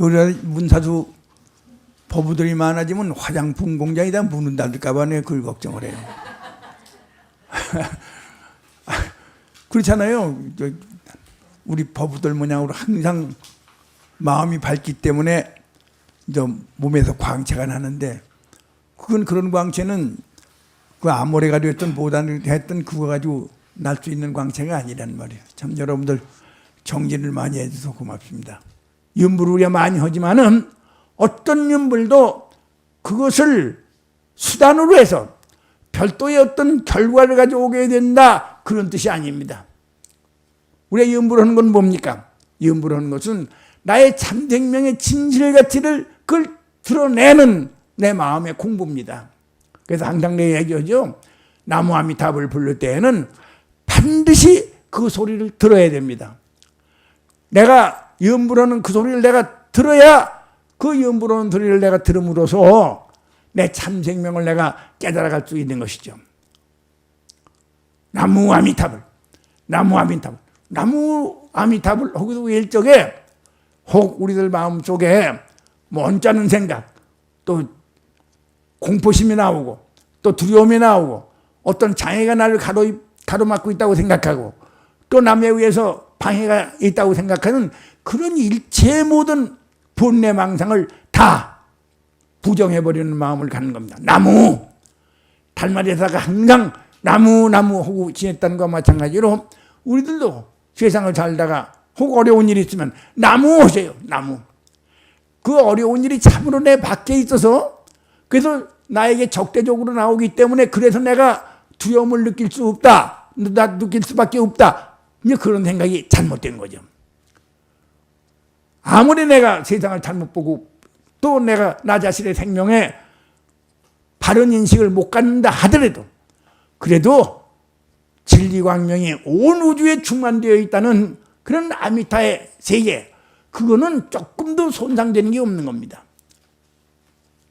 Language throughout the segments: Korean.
우리나라 문사수 법우들이 많아지면 화장품 공장에다 문을 닫을까봐 내가 그걸 걱정을 해요. 그렇잖아요. 우리 법우들 모양으로 항상 마음이 밝기 때문에 몸에서 광채가 나는데, 그건 그런 광채는 그 아모레가 되었던 보단을 했던 그거 가지고 날 수 있는 광채가 아니란 말이에요. 참 여러분들 정진을 많이 해줘서 고맙습니다. 연불을 우리가 많이 하지만은 어떤 연불도 그것을 수단으로 해서 별도의 어떤 결과를 가져오게 된다, 그런 뜻이 아닙니다. 우리가 연불하는 건 뭡니까? 연불하는 것은 나의 참생명의 진실 가치를 그걸 드러내는 내 마음의 공부입니다. 그래서 항상 내가 얘기하죠. 나무 아미타불을 부를 때에는 반드시 그 소리를 들어야 됩니다. 내가 연불하는 그 소리를 내가 들어야, 그 연불하는 소리를 내가 들음으로써 내 참생명을 내가 깨달아갈 수 있는 것이죠. 나무 아미타불, 나무 아미타불, 나무 아미타불 하고도 일적에 혹 우리들 마음속에 뭐 언짢은 생각, 또 공포심이 나오고, 또 두려움이 나오고, 어떤 장애가 나를 가로막고 있다고 생각하고, 또 남에 의해서 방해가 있다고 생각하는 그런 일체의 모든 본래 망상을 다 부정해버리는 마음을 갖는 겁니다. 나무, 달마리에다가 항상 나무 하고 지냈다는 것과 마찬가지로 우리들도 세상을 살다가 혹 어려운 일이 있으면 나무 하세요. 나무. 그 어려운 일이 참으로 내 밖에 있어서, 그래서 나에게 적대적으로 나오기 때문에 그래서 내가 두려움을 느낄 수 없다, 나 느낄 수밖에 없다, 이제 그런 생각이 잘못된 거죠. 아무리 내가 세상을 잘못 보고 또 내가 나 자신의 생명에 바른 인식을 못 갖는다 하더라도, 그래도 진리광명이 온 우주에 충만되어 있다는 그런 아미타의 세계, 그거는 조금도 손상되는 게 없는 겁니다.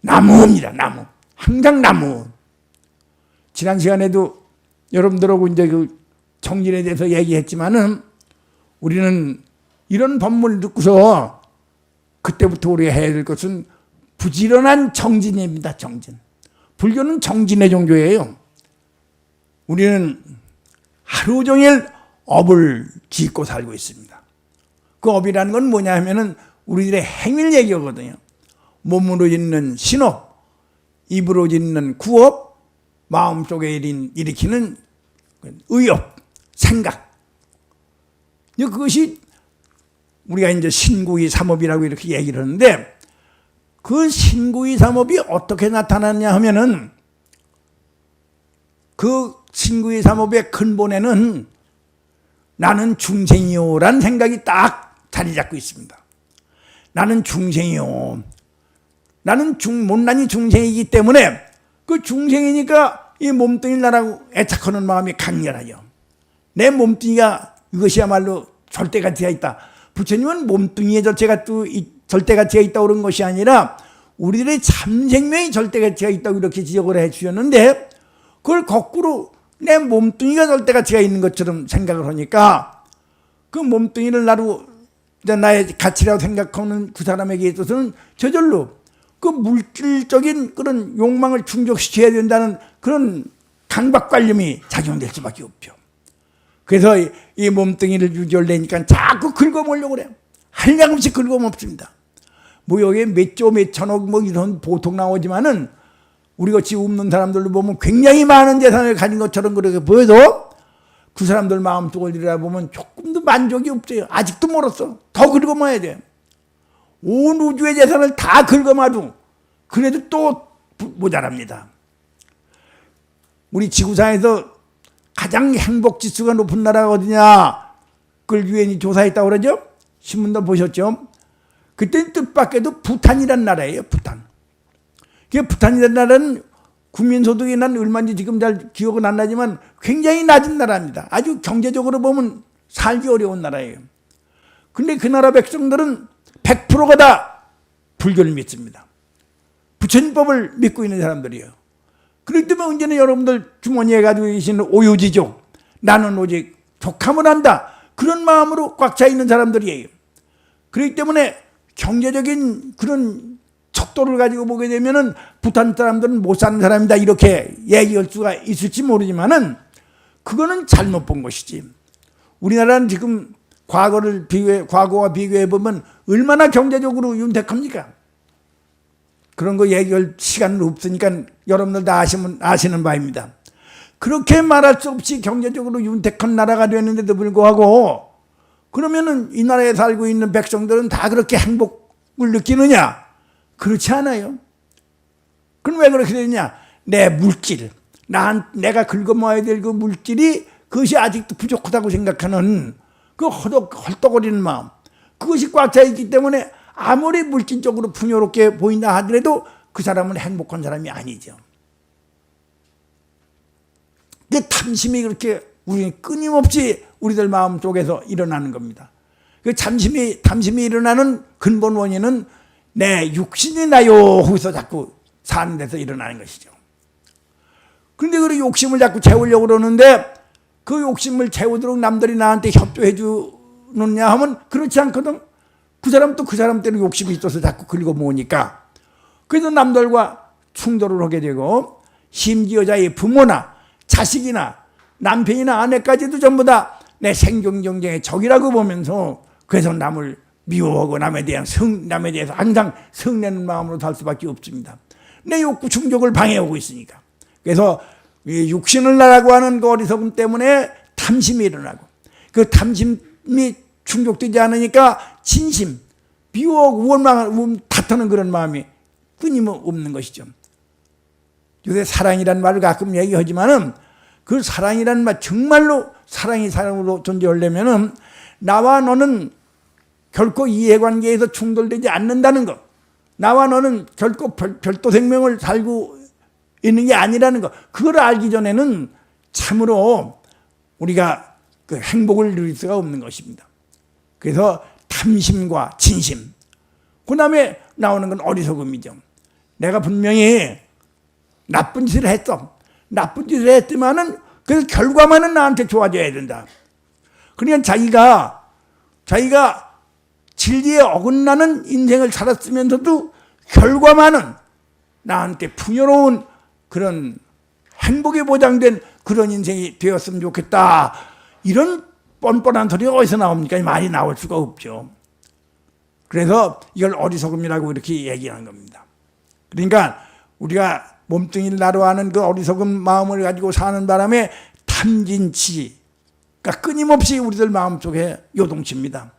나무입니다. 나무. 항상 나무. 지난 시간에도 여러분들하고 이제 그 정진에 대해서 얘기했지만은, 우리는 이런 법문을 듣고서 그때부터 우리가 해야 될 것은 부지런한 정진입니다. 정진. 불교는 정진의 종교예요. 우리는 하루 종일 업을 짓고 살고 있습니다. 그 업이라는 건 뭐냐 하면은 우리들의 행위를 얘기하거든요. 몸으로 짓는 신업, 입으로 짓는 구업, 마음속에 일으키는 의업, 생각. 그것이 우리가 이제 신구이 삼업이라고 이렇게 얘기를 하는데, 그 신구이 삼업이 어떻게 나타났냐 하면은, 그 신구이 삼업의 근본에는 나는 중생이요라는 생각이 딱 자리 잡고 있습니다. 나는 중생이요. 나는 못난이 중생이기 때문에, 그 중생이니까 이 몸뚱이를 나라고 애착하는 마음이 강렬하죠. 내 몸뚱이가 이것이야말로 절대가치가 있다. 부처님은 몸뚱이에 절대가치가 있다고 그런 것이 아니라 우리들의 참생명이 절대가치가 있다고 이렇게 지적을 해 주셨는데, 그걸 거꾸로 내 몸뚱이가 절대가치가 있는 것처럼 생각을 하니까, 그 몸뚱이를 나의 가치라고 생각하는 그 사람에게 있어서는 저절로 그 물질적인 그런 욕망을 충족시켜야 된다는 그런 강박관념이 작용될 수밖에 없죠. 그래서 이 몸뚱이를 유지하려니까 자꾸 긁어먹으려고 그래요. 한량없이 긁어먹습니다. 뭐 여기에 몇 조, 몇 천억 뭐 이런 보통 나오지만은 우리같이 없는 사람들로 보면 굉장히 많은 재산을 가진 것처럼 그렇게 보여도 그 사람들 마음속을 들여다보면 조금도 만족이 없어요. 아직도 멀었어. 더 긁어먹어야 돼. 온 우주의 재산을 다 긁어마도 그래도 또 모자랍니다. 우리 지구상에서 가장 행복지수가 높은 나라가 어디냐? 그걸 유엔이 조사했다고 그러죠? 신문도 보셨죠? 그때는 뜻밖에도 부탄이라는 나라예요. 부탄. 그 부탄이라는 나라는 국민소득이 난 얼마인지 지금 잘 기억은 안 나지만 굉장히 낮은 나라입니다. 아주 경제적으로 보면 살기 어려운 나라예요. 근데 그 나라 백성들은 100%가 다 불교를 믿습니다. 부처님법을 믿고 있는 사람들이에요. 그렇기 때문에 언제나 여러분들 주머니에 가지고 계시는 오유지족, 나는 오직 족함을 한다, 그런 마음으로 꽉 차 있는 사람들이에요. 그렇기 때문에 경제적인 그런 척도를 가지고 보게 되면은 부탄 사람들은 못 사는 사람이다 이렇게 얘기할 수가 있을지 모르지만은 그거는 잘못 본 것이지. 우리나라는 지금 과거와 비교해 보면 얼마나 경제적으로 윤택합니까? 그런 거 얘기할 시간은 없으니까 여러분들 다 아시는 바입니다. 그렇게 말할 수 없이 경제적으로 윤택한 나라가 되는데도 불구하고 그러면은 이 나라에 살고 있는 백성들은 다 그렇게 행복을 느끼느냐? 그렇지 않아요. 그럼 왜 그렇게 되느냐? 내 물질, 내가 긁어모아야 될 그 물질이 그것이 아직도 부족하다고 생각하는 그 헐떡거리는 마음, 그것이 꽉 차 있기 때문에 아무리 물질적으로 풍요롭게 보인다 하더라도 그 사람은 행복한 사람이 아니죠. 그 탐심이 그렇게 우리는 끊임없이 우리들 마음 속에서 일어나는 겁니다. 그 탐심이 일어나는 근본 원인은 내 육신이 나요 하고서 자꾸 사는 데서 일어나는 것이죠. 그런데 그 욕심을 자꾸 채우려고 그러는데 그 욕심을 채우도록 남들이 나한테 협조해 주느냐 하면 그렇지 않거든. 그 사람 또 그 사람대로 욕심이 있어서 자꾸 긁어 모으니까 그래서 남들과 충돌을 하게 되고 심지어 자기 부모나 자식이나 남편이나 아내까지도 전부 다 내 생존 경쟁의 적이라고 보면서 그래서 남을 미워하고 남에 대해서 항상 성내는 마음으로 살 수밖에 없습니다. 내 욕구 충족을 방해하고 있으니까. 그래서 육신을 나라고 하는 그 어리석음 때문에 탐심이 일어나고 그 탐심이 충족되지 않으니까 진심, 미워하고 원망을 다투는 그런 마음이 끊임없는 것이죠. 요새 사랑이란 말을 가끔 얘기하지만은 그 사랑이란 말 정말로 사랑이 사랑으로 존재하려면은 나와 너는 결코 이해관계에서 충돌되지 않는다는 것, 나와 너는 결코 별도 생명을 살고 있는 게 아니라는 것, 그걸 알기 전에는 참으로 우리가 그 행복을 누릴 수가 없는 것입니다. 그래서 탐심과 진심, 그 다음에 나오는 건 어리석음이죠. 내가 분명히 나쁜 짓을 했어. 나쁜 짓을 했지만은 그 결과만은 나한테 좋아져야 된다. 그러니까 자기가 진리에 어긋나는 인생을 살았으면서도 결과만은 나한테 풍요로운 그런 행복이 보장된 그런 인생이 되었으면 좋겠다. 이런 뻔뻔한 소리가 어디서 나옵니까? 말이 나올 수가 없죠. 그래서 이걸 어리석음이라고 이렇게 얘기하는 겁니다. 그러니까 우리가 몸뚱이를 나로하는 그 어리석은 마음을 가지고 사는 바람에 탐진치가 끊임없이 우리들 마음속에 요동칩니다.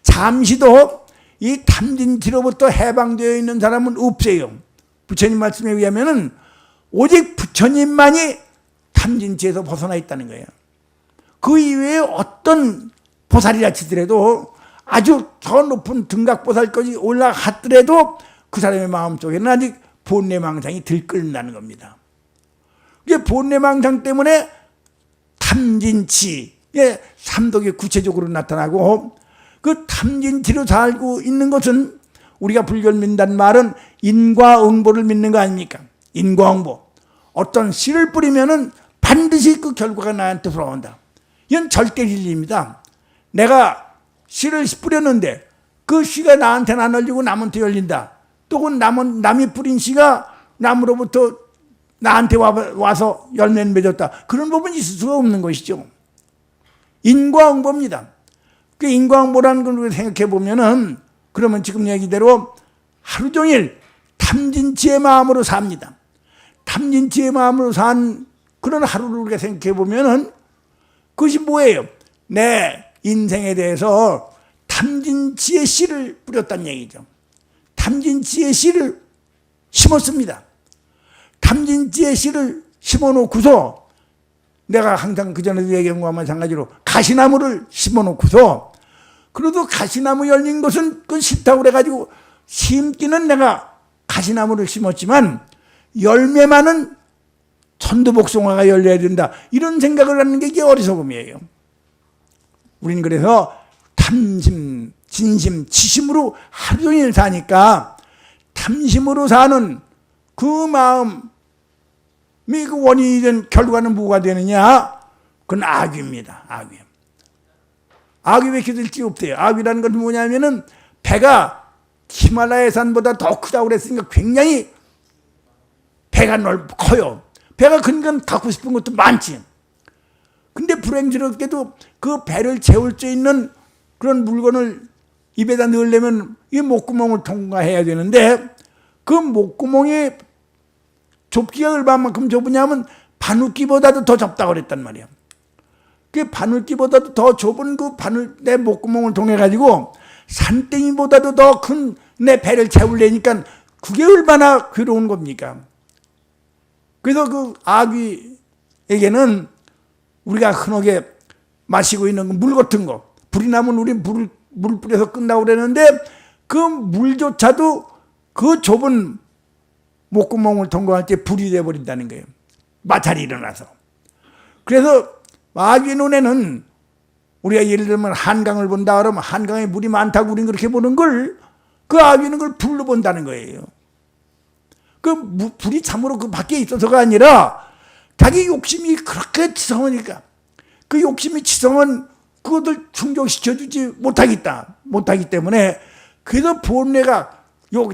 잠시도 이 탐진치로부터 해방되어 있는 사람은 없어요. 부처님 말씀에 의하면은 오직 부처님만이 탐진치에서 벗어나 있다는 거예요. 그 이외에 어떤 보살이라 치더라도 아주 더 높은 등각보살까지 올라갔더라도 그 사람의 마음속에는 아직 본래망상이 들끓는다는 겁니다. 이게 본래망상 때문에 탐진치의 삼독이 구체적으로 나타나고 그 탐진치로 살고 있는 것은 우리가 불교를 믿는다는 말은 인과응보를 믿는 거 아닙니까? 인과응보. 어떤 씨를 뿌리면은 반드시 그 결과가 나한테 돌아온다. 이건 절대 진리입니다. 내가 씨를 뿌렸는데 그 씨가 나한테는 안 열리고 남한테 열린다. 또 그 남이 뿌린 씨가 남으로부터 나한테 와서 열매를 맺었다. 그런 부분이 있을 수가 없는 것이죠. 인과응보입니다. 그 인과응보라는 걸 생각해 보면은 그러면 지금 얘기대로 하루 종일 탐진치의 마음으로 삽니다. 탐진치의 마음으로 산 그런 하루를 우리가 생각해 보면은 그것이 뭐예요? 내 인생에 대해서 탐진치의 씨를 뿌렸다는 얘기죠. 탐진치의 씨를 심었습니다. 탐진치의 씨를 심어놓고서 내가 항상 그전에도 얘기한 것과 마찬가지로 가시나무를 심어놓고서 그래도 가시나무 열린 것은 그 싫다고 그래가지고 심기는 내가 가시나무를 심었지만 열매만은 천도복숭아가 열려야 된다. 이런 생각을 하는 게 이게 어리석음이에요. 우리는 그래서 탐심, 진심, 치심으로 하루 종일 사니까 탐심으로 사는 그 마음이 그 원인이 된 결과는 뭐가 되느냐? 그건 악유입니다. 악유. 왜 기댈 게 없대요. 악유라는 건 뭐냐면은 배가 히말라야 산보다 더 크다고 그랬으니까 굉장히 배가 커요. 배가 큰 건 갖고 싶은 것도 많지. 근데 불행스럽게도 그 배를 채울 수 있는 그런 물건을 입에다 넣으려면 이 목구멍을 통과해야 되는데 그 목구멍이 좁기가 얼마만큼 좁으냐면 바늘귀보다도 더 좁다고 그랬단 말이야. 그 바늘귀보다도 더 좁은 그 바늘 내 목구멍을 통해 가지고 산땡이보다도 더 큰 내 배를 채우려니까 그게 얼마나 괴로운 겁니까? 그래서 그 아귀에게는 우리가 흔하게 마시고 있는 물 같은 거, 불이 나면 우리 물 뿌려서 끝나고 그러는데 그 물조차도 그 좁은 목구멍을 통과할 때 불이 되어버린다는 거예요. 마찰이 일어나서. 그래서 아귀 눈에는 우리가 예를 들면 한강을 본다 그러면 한강에 물이 많다고 우리는 그렇게 보는 걸 그 아귀는 그걸 불로 본다는 거예요. 그 불이 참으로 그 밖에 있어서가 아니라 자기 욕심이 그렇게 지성하니까 그 욕심이 지성은 그것을 충족시켜주지 못하기 때문에 그래서 본래가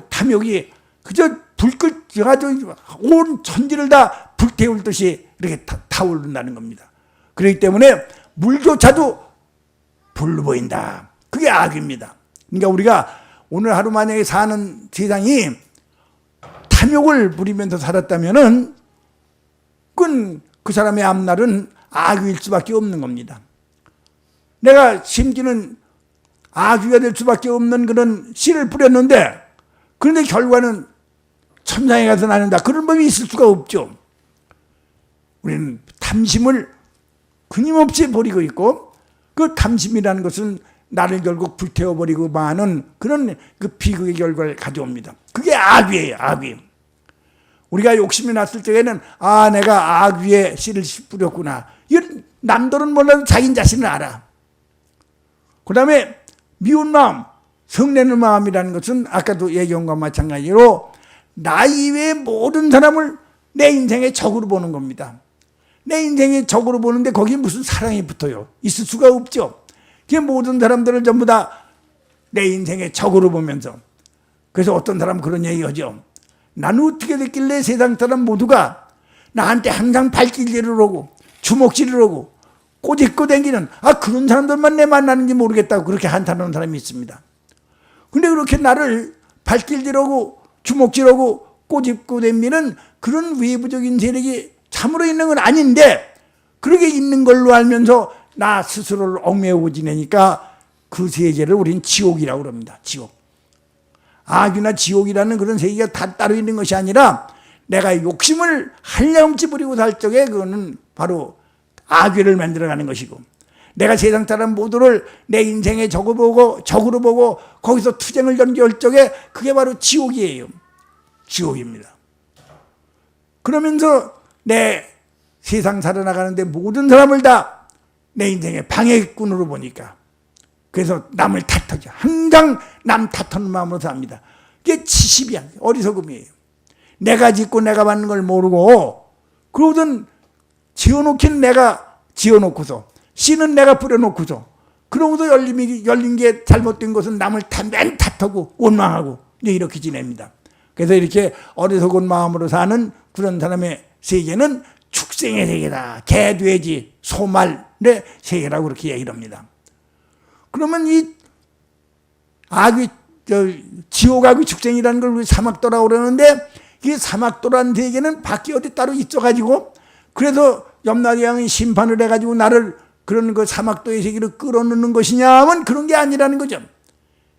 탐욕이 그저 불끌 가지고 온 천지를 다 불태울 듯이 이렇게 타오른다는 겁니다. 그렇기 때문에 물조차도 불로 보인다. 그게 악입니다. 그러니까 우리가 오늘 하루 만약에 사는 세상이 탐욕을 부리면서 살았다면은 그 사람의 앞날은 악일 수밖에 없는 겁니다. 내가 심기는 악귀가 될 수밖에 없는 그런 씨를 뿌렸는데 그런데 결과는 천상에 가서 나는다. 그런 법이 있을 수가 없죠. 우리는 탐심을 끊임없이 버리고 있고 그 탐심이라는 것은 나를 결국 불태워버리고 마는 그런 그 비극의 결과를 가져옵니다. 그게 악귀예요. 악귀. 우리가 욕심이 났을 때에는 내가 악귀에 씨를 뿌렸구나. 이건 남들은 몰라도 자기 자신을 알아. 그 다음에 미운 마음, 성내는 마음이라는 것은 아까도 얘기한 것과 마찬가지로 나 이외의 모든 사람을 내 인생의 적으로 보는 겁니다. 내 인생의 적으로 보는데 거기에 무슨 사랑이 붙어요? 있을 수가 없죠. 그 모든 사람들을 전부 다 내 인생의 적으로 보면서 그래서 어떤 사람은 그런 얘기하죠. 나는 어떻게 됐길래 세상 사람 모두가 나한테 항상 발길질을 하고 주먹질을 하고 꼬집고 댕기는 그런 사람들만 내 만나는지 모르겠다고 그렇게 한탄하는 사람이 있습니다. 근데 그렇게 나를 발길질하고 주먹질하고 꼬집고 댕기는 그런 외부적인 세력이 참으로 있는 건 아닌데 그렇게 있는 걸로 알면서 나 스스로를 얽매우고 지내니까 그 세계를 우리는 지옥이라고 그럽니다. 지옥. 악이나 지옥이라는 그런 세계가 다 따로 있는 것이 아니라 내가 욕심을 한량없이 부리고 살 적에 그거는 바로 악귀를 만들어가는 것이고 내가 세상 사람 모두를 내 인생에 적으로 보고 거기서 투쟁을 전개할 적에 그게 바로 지옥이에요. 지옥입니다. 그러면서 내 세상 살아나가는데 모든 사람을 다 내 인생의 방해꾼으로 보니까 그래서 남을 탓하죠. 항상 남 탓하는 마음으로 삽니다. 그게 치십이야. 어리석음이에요. 내가 짓고 내가 받는 걸 모르고 그러든 지어놓기는 내가 지어놓고서 씨는 내가 뿌려놓고서 그러고도 열린 게 잘못된 것은 남을 맨 탓하고 원망하고 이렇게 지냅니다. 그래서 이렇게 어리석은 마음으로 사는 그런 사람의 세계는 축생의 세계다. 개, 돼지, 소말의 세계라고 그렇게 얘기를 합니다. 그러면 이 지옥악의 축생이라는 걸 우리 사막도라고 그러는데 이 사막도라는 세계는 밖에 어디 따로 있어가지고 그래서 염라대왕이 심판을 해가지고 나를 그런 그 사막도의 세계로 끌어넣는 것이냐 하면 그런 게 아니라는 거죠.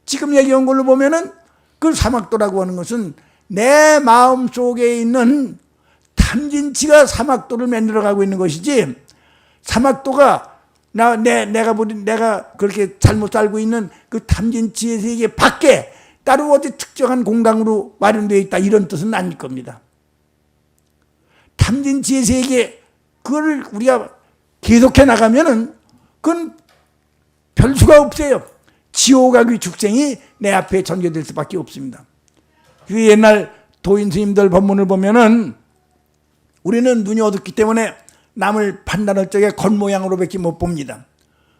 지금 얘기한 걸로 보면은 그 사막도라고 하는 것은 내 마음 속에 있는 탐진치가 사막도를 만들어가고 있는 것이지 사막도가 내가 그렇게 잘못 살고 있는 그 탐진치의 세계 밖에 따로 어디 특정한 공간으로 마련되어 있다 이런 뜻은 아닐 겁니다. 탐진치의 세계 그걸 우리가 계속해 나가면은 그건 별 수가 없어요. 지옥악의 축생이 내 앞에 전개될 수밖에 없습니다. 그 옛날 도인 스님들 법문을 보면은 우리는 눈이 어둡기 때문에 남을 판단할 적에 겉모양으로밖에 못 봅니다.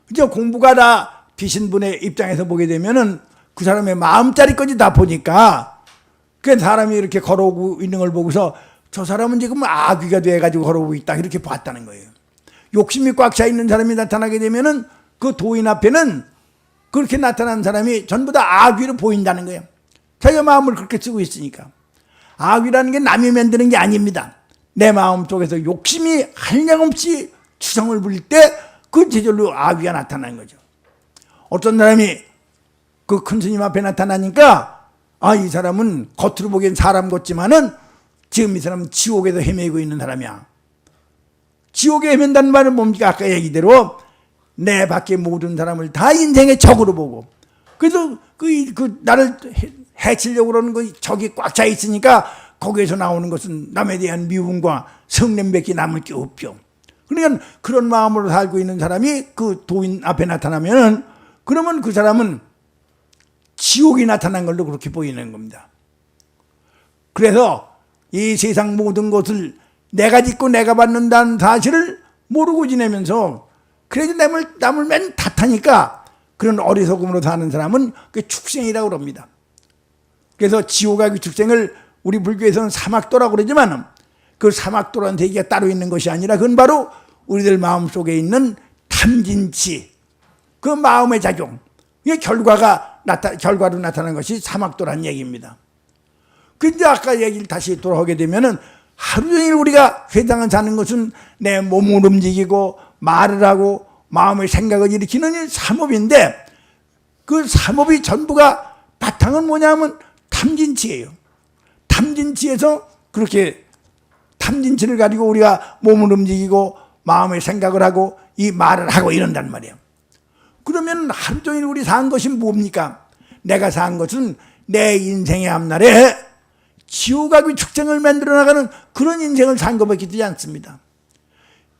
그죠? 공부가 다 비신 분의 입장에서 보게 되면은 그 사람의 마음자리까지 다 보니까 그 사람이 이렇게 걸어오고 있는 걸 보고서 저 사람은 지금 아귀가 돼가지고 걸어오고 있다 이렇게 봤다는 거예요. 욕심이 꽉 차 있는 사람이 나타나게 되면은 그 도인 앞에는 그렇게 나타난 사람이 전부 다 아귀로 보인다는 거예요. 자기가 마음을 그렇게 쓰고 있으니까. 아귀라는 게 남이 만드는 게 아닙니다. 내 마음 속에서 욕심이 한량없이 추성을 부릴 때 그 제절로 아귀가 나타나는 거죠. 어떤 사람이 그 큰 스님 앞에 나타나니까 이 사람은 겉으로 보기엔 사람 같지만은 지금 이 사람은 지옥에서 헤매고 있는 사람이야. 지옥에 헤맨다는 말은 뭡니까? 아까 얘기대로 내 밖에 모든 사람을 다 인생의 적으로 보고, 그래서 나를 해치려고 그러는 그 적이 꽉 차 있으니까 거기에서 나오는 것은 남에 대한 미움과 성냄밖에 남을 게 없죠. 그러니까 그런 마음으로 살고 있는 사람이 그 도인 앞에 나타나면은 그러면 그 사람은 지옥이 나타난 걸로 그렇게 보이는 겁니다. 그래서 이 세상 모든 것을 내가 짓고 내가 받는다는 사실을 모르고 지내면서 그래도 남을 맨 탓하니까 그런 어리석음으로 사는 사람은 그게 축생이라고 그럽니다. 그래서 지옥의 축생을 우리 불교에서는 사막도라고 그러지만 그 사막도라는 세계가 따로 있는 것이 아니라 그건 바로 우리들 마음속에 있는 탐진치, 그 마음의 작용, 이게 결과로 나타나는 것이 사막도라는 얘기입니다. 근데 아까 얘기를 다시 돌아오게 되면은 하루 종일 우리가 세상을 사는 것은 내 몸을 움직이고 말을 하고 마음의 생각을 일으키는 이 삼업인데 그 삼업이 전부가 바탕은 뭐냐면 탐진치예요. 탐진치에서 그렇게 탐진치를 가지고 우리가 몸을 움직이고 마음의 생각을 하고 이 말을 하고 이런단 말이에요. 그러면 하루 종일 우리 산 것이 뭡니까? 내가 산 것은 내 인생의 앞날에 지옥하고 축생을 만들어 나가는 그런 인생을 산 것밖에 되지 않습니다.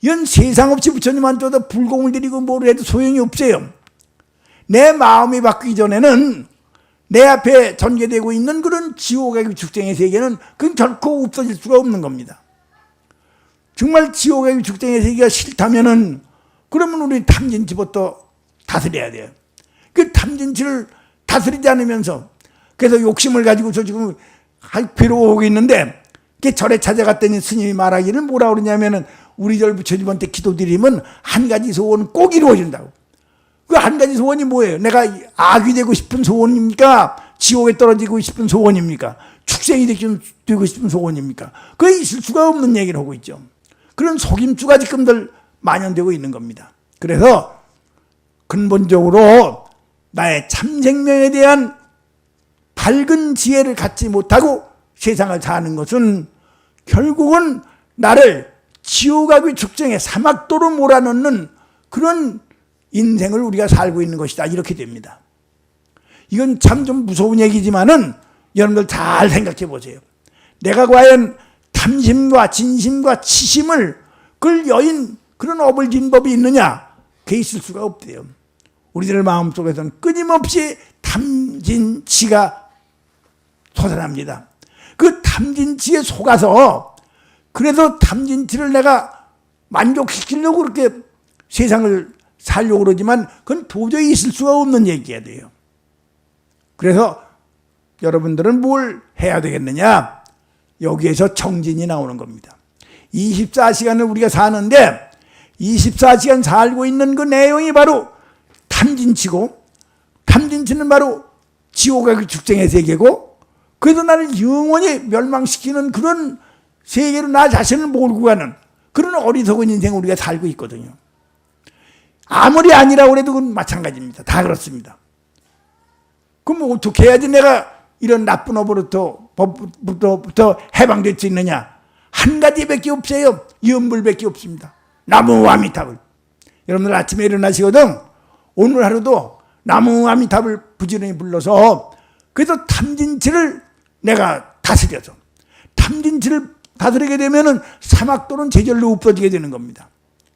이건 세상 없이 부처님한테 불공을 드리고 뭐를 해도 소용이 없어요. 내 마음이 바뀌기 전에는 내 앞에 전개되고 있는 그런 지옥의 축생의 세계는 그건 결코 없어질 수가 없는 겁니다. 정말 지옥의 축생의 세계가 싫다면은 그러면 우리 탐진치부터 다스려야 돼요. 그 탐진치를 다스리지 않으면서 그래서 욕심을 가지고서 지금 괴로워하고 있는데 그 절에 찾아갔더니 스님이 말하기를 뭐라 그러냐면은 우리 절 부처님한테 기도드리면 한 가지 소원 꼭 이루어진다고. 그 한 가지 소원이 뭐예요? 내가 악이 되고 싶은 소원입니까? 지옥에 떨어지고 싶은 소원입니까? 축생이 되고 싶은 소원입니까? 그게 있을 수가 없는 얘기를 하고 있죠. 그런 속임수가 지금들 만연되고 있는 겁니다. 그래서 근본적으로 나의 참생명에 대한 밝은 지혜를 갖지 못하고 세상을 사는 것은 결국은 나를 지옥하고 축생의 사막도로 몰아넣는 그런 인생을 우리가 살고 있는 것이다. 이렇게 됩니다. 이건 참 좀 무서운 얘기지만은 여러분들 잘 생각해 보세요. 내가 과연 탐심과 진심과 치심을 그걸 여인 그런 업을 진 법이 있느냐? 그게 있을 수가 없대요. 우리들 마음속에서는 끊임없이 탐진치가 솟아납니다. 그 탐진치에 속아서 그래서 탐진치를 내가 만족시키려고 그렇게 세상을 살려고 그러지만 그건 도저히 있을 수가 없는 얘기가 돼요. 그래서 여러분들은 뭘 해야 되겠느냐? 여기에서 정진이 나오는 겁니다. 24시간을 우리가 사는데 24시간 살고 있는 그 내용이 바로 탐진치고 탐진치는 바로 지옥의 축생의 세계고 그래서 나를 영원히 멸망시키는 그런 세계로 나 자신을 몰고 가는 그런 어리석은 인생을 우리가 살고 있거든요. 아무리 아니라고 해도 그건 마찬가지입니다. 다 그렇습니다. 그럼 어떻게 해야지 내가 이런 나쁜 법으로부터 해방될 수 있느냐? 한 가지밖에 없어요. 염불밖에 없습니다. 나무 아미탑을. 여러분들 아침에 일어나시거든 오늘 하루도 나무 아미탑을 부지런히 불러서 그래서 탐진치를 내가 다스려서 탐진치를 다스리게 되면은 사막도는 제절로 없어지게 되는 겁니다.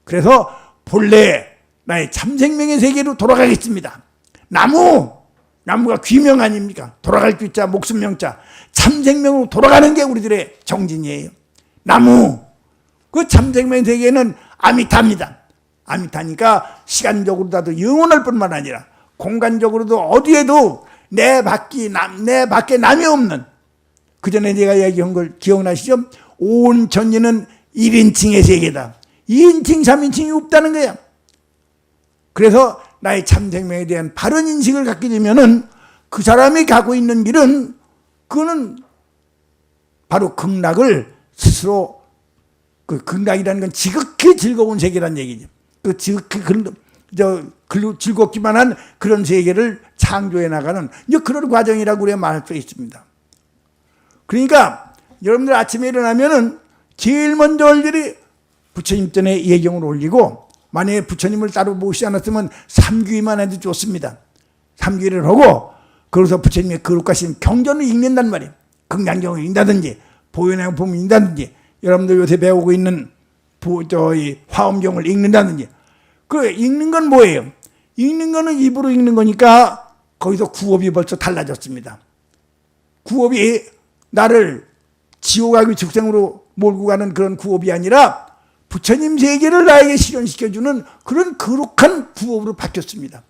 그래서 본래 나의 참생명의 세계로 돌아가겠습니다. 나무가 귀명 아닙니까? 돌아갈 귀자 목숨명자 참생명으로 돌아가는 게 우리들의 정진이에요. 나무 그 참생명의 세계는 아미타입니다. 아미타니까 시간적으로도 영원할 뿐만 아니라 공간적으로도 어디에도 내 밖에 남이 없는, 그 전에 제가 얘기한 걸 기억나시죠? 온 천지는 1인칭의 세계다. 2인칭, 3인칭이 없다는 거야. 그래서 나의 참 생명에 대한 바른 인식을 갖게 되면은 그 사람이 가고 있는 길은, 그거는 바로 극락을 스스로, 그 극락이라는 건 지극히 즐거운 세계란 얘기죠. 그 지극히 즐겁기만 한 그런 세계를 창조해 나가는 이제 그런 과정이라고 우리가 말할 수 있습니다. 그러니까 여러분들 아침에 일어나면은 제일 먼저 할 일이 부처님 전에 예경을 올리고, 만약에 부처님을 따로 모시지 않았으면 삼귀만 해도 좋습니다. 삼귀를 하고, 그래서 부처님의 거룩하신 경전을 읽는단 말이에요. 극량경을 읽는다든지 보현행품을 읽는다든지, 여러분들 요새 배우고 있는 화엄경을 읽는다든지. 그 읽는 건 뭐예요? 읽는 거는 입으로 읽는 거니까 거기서 구업이 벌써 달라졌습니다. 구업이 나를 지옥하기 직생으로 몰고 가는 그런 구업이 아니라 부처님 세계를 나에게 실현시켜주는 그런 거룩한 구업으로 바뀌었습니다.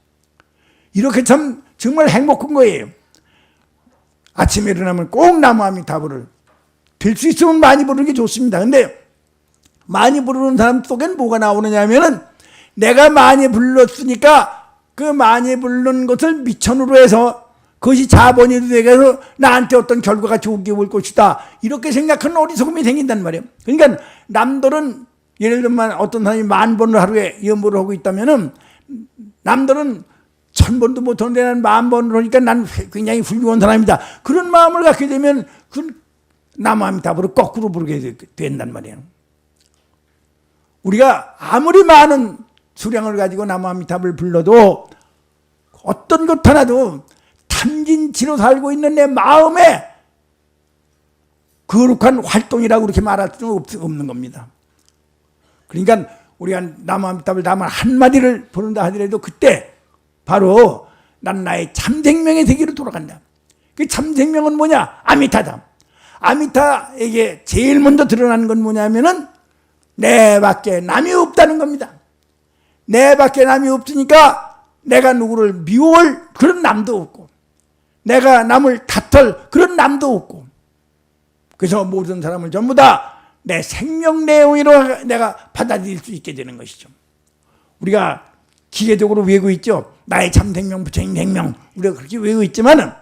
이렇게 참 정말 행복한 거예요. 아침에 일어나면 꼭 나무아미타불을 될 수 있으면 많이 부르는 게 좋습니다. 근데 많이 부르는 사람 속엔 뭐가 나오느냐 하면은, 내가 많이 불렀으니까 그 많이 부른 것을 미천으로 해서 그것이 자본이 되어서 나한테 어떤 결과가 좋게 올 것이다, 이렇게 생각하는 어리석음이 생긴단 말이에요. 그러니까 남들은, 예를 들면 어떤 사람이 10,000번을 하루에 연보를 하고 있다면은, 남들은 1,000번도 못하는데 난 10,000번을 하니까 난 굉장히 훌륭한 사람이다, 그런 마음을 갖게 되면 그 나무아미타불을 거꾸로 부르게 된단 말이에요. 우리가 아무리 많은 수량을 가지고 나무아미타불을 불러도 어떤 것 하나도 탐진치로 살고 있는 내 마음에 거룩한 활동이라고 그렇게 말할 수는 없는 겁니다. 그러니까 우리가 나무아미타불 나무 한마디를 부른다 하더라도 그때 바로 난 나의 참생명의 세계로 돌아간다. 그 참생명은 뭐냐? 아미타다. 아미타에게 제일 먼저 드러나는 건 뭐냐면은 내 밖에 남이 없다는 겁니다. 내 밖에 남이 없으니까 내가 누구를 미워할 그런 남도 없고, 내가 남을 탓할 그런 남도 없고, 그래서 모든 사람을 전부 다 내 생명 내용으로 내가 받아들일 수 있게 되는 것이죠. 우리가 기계적으로 외우고 있죠. 나의 참생명, 부처님 생명, 우리가 그렇게 외우고 있지만은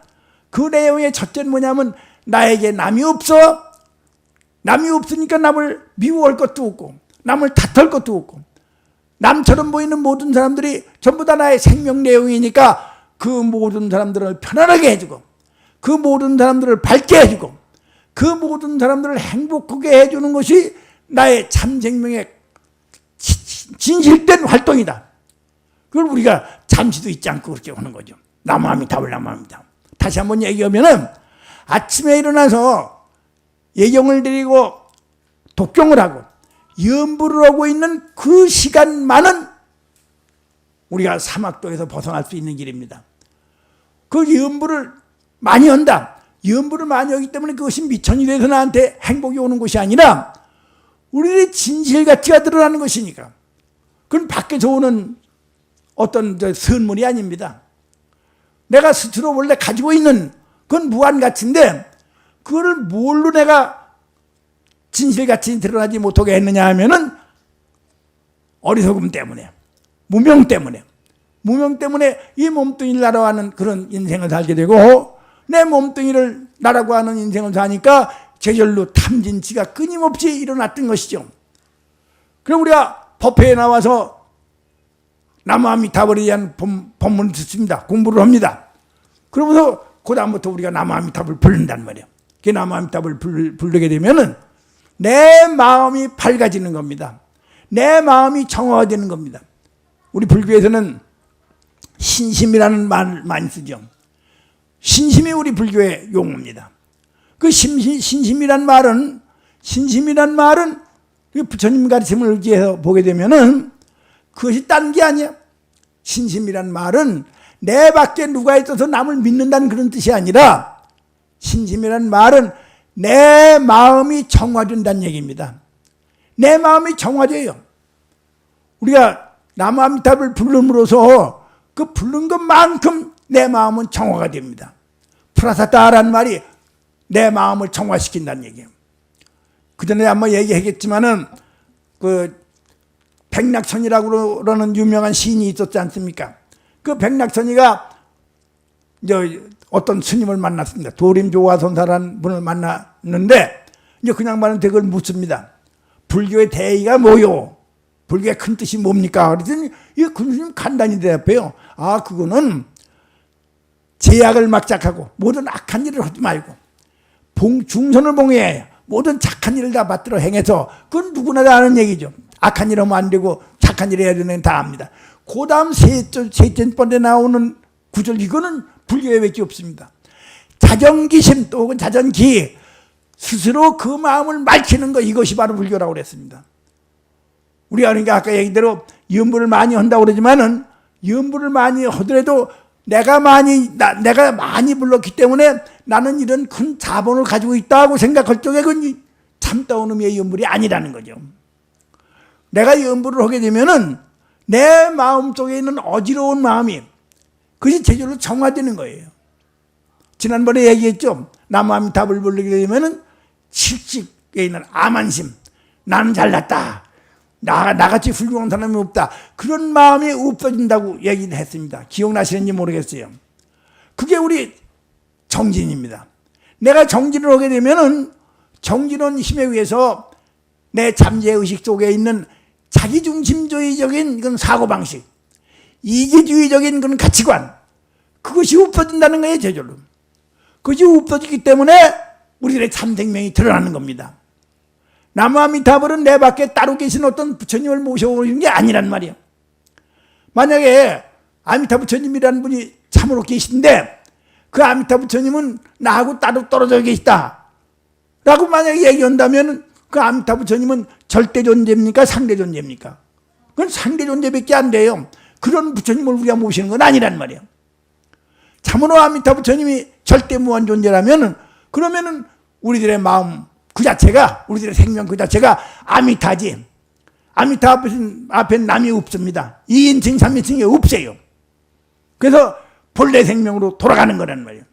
그 내용의 첫째는 뭐냐면, 나에게 남이 없어. 남이 없으니까 남을 미워할 것도 없고, 남을 탓할 것도 없고, 남처럼 보이는 모든 사람들이 전부 다 나의 생명 내용이니까 그 모든 사람들을 편안하게 해주고, 그 모든 사람들을 밝게 해주고, 그 모든 사람들을 행복하게 해주는 것이 나의 참생명의 진실된 활동이다. 그걸 우리가 잠시도 잊지 않고 그렇게 하는 거죠. 나무아미타불, 나무아미타불. 다시 한번 얘기하면은, 아침에 일어나서 예경을 드리고 독경을 하고 연부를 하고 있는 그 시간만은 우리가 사막도에서 벗어날 수 있는 길입니다. 그 연부를 많이 한다. 연부를 많이 하기 때문에 그것이 미천이 돼서 나한테 행복이 오는 것이 아니라 우리의 진실 가치가 드러나는 것이니까. 그건 밖에서 오는 어떤 선물이 아닙니다. 내가 스스로 원래 가지고 있는 그건 무한 가치인데, 그거를 뭘로 내가 진실 가치 드러나지 못하게 했느냐 하면은 어리석음 때문에, 무명 때문에 이 몸뚱이를 날아가는 그런 인생을 살게 되고, 내 몸뚱이를 나라고 하는 인생을 사니까 제절로 탐진치가 끊임없이 일어났던 것이죠. 그럼 우리가 법회에 나와서 나무아미타불에 대한 법문을 듣습니다. 공부를 합니다. 그러면서 그 다음부터 우리가 나무아미타불을 부른단 말이에요. 그 나무아미타불을 부르게 되면은 내 마음이 밝아지는 겁니다. 내 마음이 정화되는 겁니다. 우리 불교에서는 신심이라는 말을 많이 쓰죠. 신심이 우리 불교의 용어입니다. 그 신심이란 말은 부처님 가르침을 의지해서 보게 되면은 그것이 딴 게 아니야. 신심이란 말은 내 밖에 누가 있어서 남을 믿는다는 그런 뜻이 아니라, 신심이란 말은 내 마음이 정화된다는 얘기입니다. 내 마음이 정화돼요. 우리가 나무아미타불을 부름으로써 그 부른 것만큼 내 마음은 정화가 됩니다. 프라사다라는 말이 내 마음을 정화시킨다는 얘기예요. 그전에 한번 얘기하겠지만은 그 백낙천이라고 그러는 유명한 시인이 있었지 않습니까? 그 백낙천이가 이제 어떤 스님을 만났습니다. 도림조화선사라는 분을 만났는데 이제 그냥 말은 그걸 묻습니다. 불교의 대의가 뭐요? 불교의 큰 뜻이 뭡니까? 그랬더니 이 군스님 간단히 대답해요. 아, 그거는 제약을 막작하고 모든 악한 일을 하지 말고 중선을 봉해야 해요. 모든 착한 일을 다 받들어 행해서, 그건 누구나 다 아는 얘기죠. 악한 일 하면 안 되고 착한 일 해야 되는 건 다 압니다. 그 다음 셋째 번에 나오는 구절, 이거는 불교에 밖에 없습니다. 자정기심, 또 혹은 자전기, 스스로 그 마음을 맑히는 것, 이것이 바로 불교라고 그랬습니다. 우리가 그러니까 아까 얘기대로 염불을 많이 한다고 그러지만은, 염불을 많이 하더라도 내가 많이 불렀기 때문에 나는 이런 큰 자본을 가지고 있다고 생각할 적에 그건 참다운 의미의 염불이 아니라는 거죠. 내가 염불을 하게 되면은 내 마음 속에 있는 어지러운 마음이, 그것이 제절로 정화되는 거예요. 지난번에 얘기했죠. 나무아미타불을 부르게 되면은 칠직에 있는 아만심, 나는 잘났다, 나같이 훌륭한 사람이 없다, 그런 마음이 없어진다고 얘기를 했습니다. 기억나시는지 모르겠어요. 그게 우리 정진입니다. 내가 정진을 하게 되면은, 정진은 힘에 의해서 내 잠재의식 속에 있는 자기중심주의적인 그런 사고방식, 이기주의적인 그런 가치관, 그것이 없어진다는 거예요, 저절로. 그것이 없어지기 때문에 우리들의 참생명이 드러나는 겁니다. 나무아미타불은 내 밖에 따로 계신 어떤 부처님을 모셔오는 게 아니란 말이에요. 만약에 아미타 부처님이라는 분이 참으로 계신데 그 아미타 부처님은 나하고 따로 떨어져 계시다 라고 만약에 얘기한다면, 그 아미타 부처님은 절대 존재입니까? 상대 존재입니까? 그건 상대 존재밖에 안 돼요. 그런 부처님을 우리가 모시는 건 아니란 말이에요. 참으로 아미타 부처님이 절대 무한 존재라면, 그러면은 우리들의 마음 그 자체가, 우리들의 생명 그 자체가 아미타지. 아미타 앞엔 남이 없습니다. 2인칭 3인칭이 없어요. 그래서 본래 생명으로 돌아가는 거란 말이에요.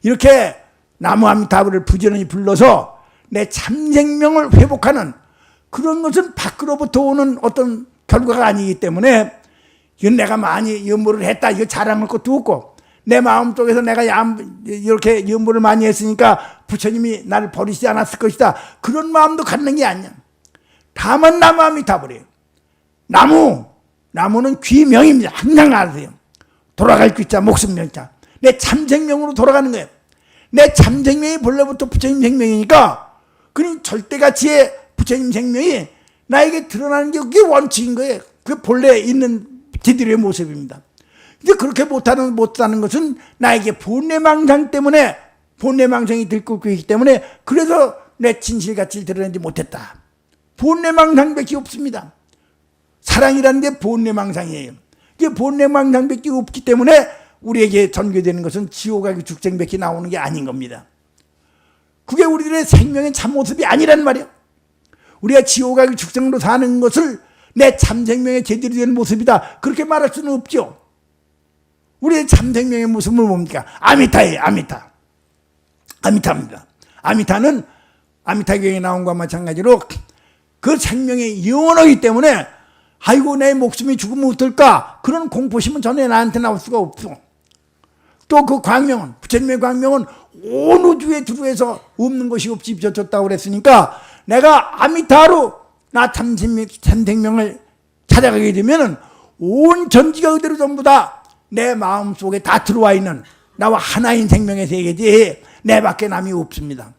이렇게 나무 아미타불을 부지런히 불러서 내 참생명을 회복하는 그런 것은 밖으로부터 오는 어떤 결과가 아니기 때문에, 이건 내가 많이 염불을 했다, 이거 자랑할 것도 없고, 내 마음 속에서 내가 이렇게 염불을 많이 했으니까 부처님이 나를 버리지 않았을 것이다, 그런 마음도 갖는 게 아니야. 다만 나무 아미타불이에요. 나무는 귀명입니다. 항상 아세요. 돌아갈 귀자, 목숨 명자. 내 참생명으로 돌아가는 거예요. 내 참생명이 본래부터 부처님 생명이니까, 그런 절대가치의 부처님 생명이 나에게 드러나는 게 그게 원칙인 거예요. 그게 본래 있는 지들의 모습입니다. 근데 그렇게 못하는 것은 나에게 본래망상 때문에, 본래망상이 들끓고 있기 때문에, 그래서 내 진실가치를 드러내지 못했다. 본래망상밖에 없습니다. 사랑이라는 게 본래망상이에요. 그게 본래망상밖에 없기 때문에 우리에게 전개되는 것은 지옥하고 죽생밖에 나오는 게 아닌 겁니다. 그게 우리들의 생명의 참모습이 아니란 말이에요. 우리가 지옥하고 죽생으로 사는 것을 내 참생명의 제대로 된 모습이다, 그렇게 말할 수는 없죠. 우리의 참생명의 모습은 뭡니까? 아미타예요. 아미타입니다. 아미타는 아미타경에 나온 것과 마찬가지로 그 생명이 영원하기 때문에, 아이고 내 목숨이 죽으면 어떨까, 그런 공포심은 전혀 나한테 나올 수가 없어. 또 그 광명은, 부처님의 광명은 온 우주에 두루해서 없는 것이 없이 비춰졌다고 그랬으니까, 내가 아미타로 나 참생명을 찾아가게 되면은 온 전지가 그대로 전부 다 내 마음 속에 다 들어와 있는 나와 하나인 생명의 세계지 내 밖에 남이 없습니다.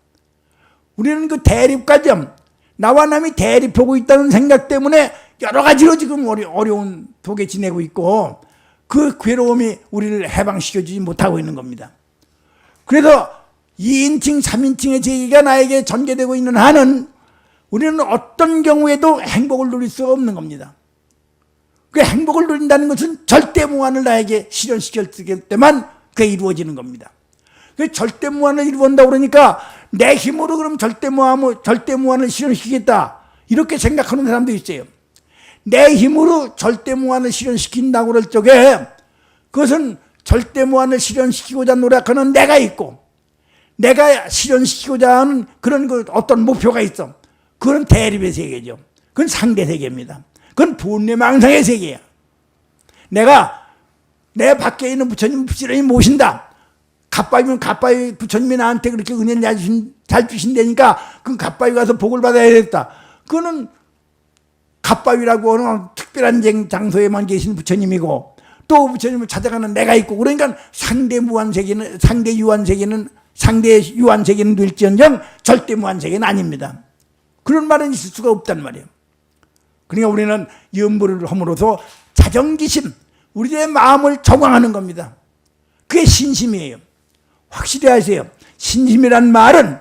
우리는 그 대립관점, 나와 남이 대립하고 있다는 생각 때문에 여러 가지로 지금 어려운 속에 지내고 있고, 그 괴로움이 우리를 해방시켜주지 못하고 있는 겁니다. 그래서 2인칭 3인칭의 제기가 나에게 전개되고 있는 한은 우리는 어떤 경우에도 행복을 누릴 수가 없는 겁니다. 그 행복을 누린다는 것은 절대무한을 나에게 실현시킬 때만 그게 이루어지는 겁니다. 그 절대무한을 이루어낸다고 그러니까 내 힘으로 그럼 절대무한을 실현시키겠다, 이렇게 생각하는 사람도 있어요. 내 힘으로 절대무한을 실현시킨다고 그럴 적에 그것은 절대무한을 실현시키고자 노력하는 내가 있고, 내가 실현시키고자 하는 그런 어떤 목표가 있어. 그건 대립의 세계죠. 그건 상대 세계입니다. 그건 본래망상의 세계야. 내가 내 밖에 있는 부처님 부지런히 모신다. 갓바위면 갓바위 부처님이 나한테 그렇게 은혜를 잘 주신다니까 그 갓바위 가서 복을 받아야겠다. 그거는 갓바위라고 하는 특별한 장소에만 계신 부처님이고, 또 부처님을 찾아가는 내가 있고, 그러니까 상대 유한 세계는 될지언정 절대 무한 세계는 아닙니다. 그런 말은 있을 수가 없단 말이에요. 그러니까 우리는 염불을 함으로써 자정지심, 우리의 마음을 정황하는 겁니다. 그게 신심이에요. 확실히 하세요. 신심이란 말은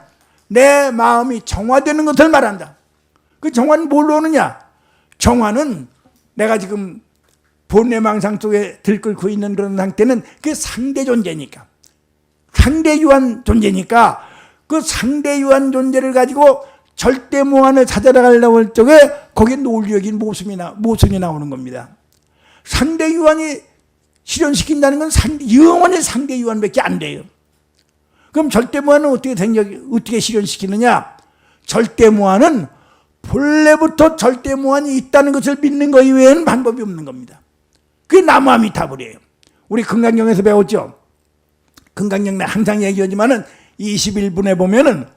내 마음이 정화되는 것을 말한다. 그 정화는 뭘로 오느냐? 정화는 내가 지금 본래망상 속에 들끓고 있는 그런 상태는 그 상대 존재니까, 상대유한 존재니까, 그 상대유한 존재를 가지고 절대무한을 찾아라 가려고 할 적에 거기에 논리적인 모순이 나오는 겁니다. 상대유한이 실현시킨다는 건 영원히 상대유한밖에 안 돼요. 그럼 절대무한은 어떻게 실현시키느냐? 절대무한은 본래부터 절대무한이 있다는 것을 믿는 것 이외에는 방법이 없는 겁니다. 그게 나무아미타불이에요. 우리 금강경에서 배웠죠. 금강경 내 항상 얘기하지만은 21분에 보면은